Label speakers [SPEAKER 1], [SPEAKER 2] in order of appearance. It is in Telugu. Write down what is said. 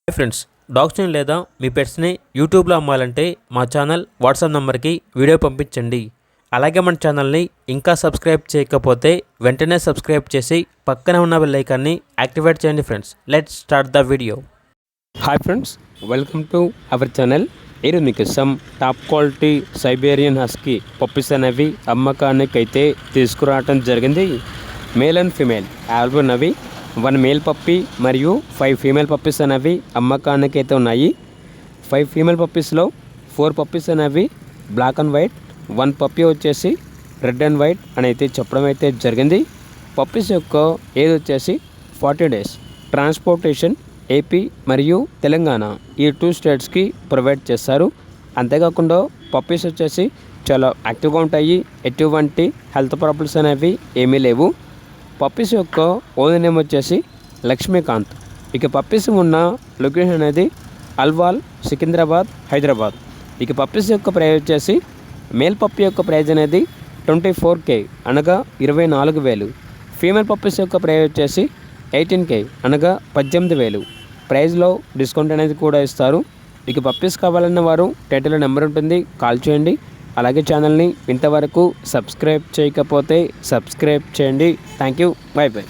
[SPEAKER 1] హాయ్ ఫ్రెండ్స్, డాగ్స్ని లేదా మీ పెట్స్ని యూట్యూబ్లో అమ్మాలంటే మా ఛానల్ వాట్సాప్ నెంబర్కి వీడియో పంపించండి. అలాగే మన ఛానల్ని ఇంకా సబ్స్క్రైబ్ చేయకపోతే వెంటనే సబ్స్క్రైబ్ చేసి పక్కనే ఉన్న బెల్ ఐకాన్ని యాక్టివేట్ చేయండి. Friends, let's start the video.
[SPEAKER 2] Hi friends, welcome to our channel. ఈరోజు మీకు top quality Siberian husky puppies అనేవి అమ్మకానికి అయితే తీసుకురావడం జరిగింది. మేల్ అండ్ ఫీమేల్ ఆల్బమ్ అవి 1 మేల్ పప్పీ మరియు 5 ఫీమేల్ పప్పీస్ అనేవి అమ్మకానికి అయితే ఉన్నాయి. 5 ఫీమేల్ పప్పీస్లో 4 పప్పీస్ అనేవి బ్లాక్ అండ్ వైట్, 1 పప్పీ వచ్చేసి రెడ్ అండ్ వైట్ అని అయితే చెప్పడం అయితే జరిగింది. పప్పీస్ యొక్క ఏజ్ వచ్చేసి 40 డేస్. ట్రాన్స్పోర్టేషన్ ఏపీ మరియు తెలంగాణ ఈ 2 స్టేట్స్కి ప్రొవైడ్ చేస్తారు. అంతేకాకుండా పప్పీస్ వచ్చేసి చాలా యాక్టివ్గా ఉంటాయి. ఎటువంటి హెల్త్ ప్రాబ్లమ్స్ అనేవి ఏమీ లేవు. పప్పీస్ యొక్క ఓనర్ నేమ్ వచ్చేసి లక్ష్మీకాంత్. ఇక పప్పీస్ ఉన్న లొకేషన్ అనేది అల్వాల్, సికింద్రాబాద్, హైదరాబాద్. ఇక పప్పీస్ యొక్క ప్రైస్ వచ్చేసి మేల్ పప్పీ యొక్క ప్రైజ్ అనేది 24K అనగా 24,000. ఫీమేల్ పప్పీస్ యొక్క ప్రైజ్ వచ్చేసి 18K అనగా 18,000. ప్రైజ్లో డిస్కౌంట్ అనేది కూడా ఇస్తారు. ఇక పప్పీస్ కావాలన్న వారు టైటిల్లో నెంబర్ ఉంటుంది, కాల్ చేయండి. అలాగే ఛానల్ని ఇంతవరకు సబ్స్క్రైబ్ చేయకపోతే సబ్స్క్రైబ్ చేయండి. Thank you, by by.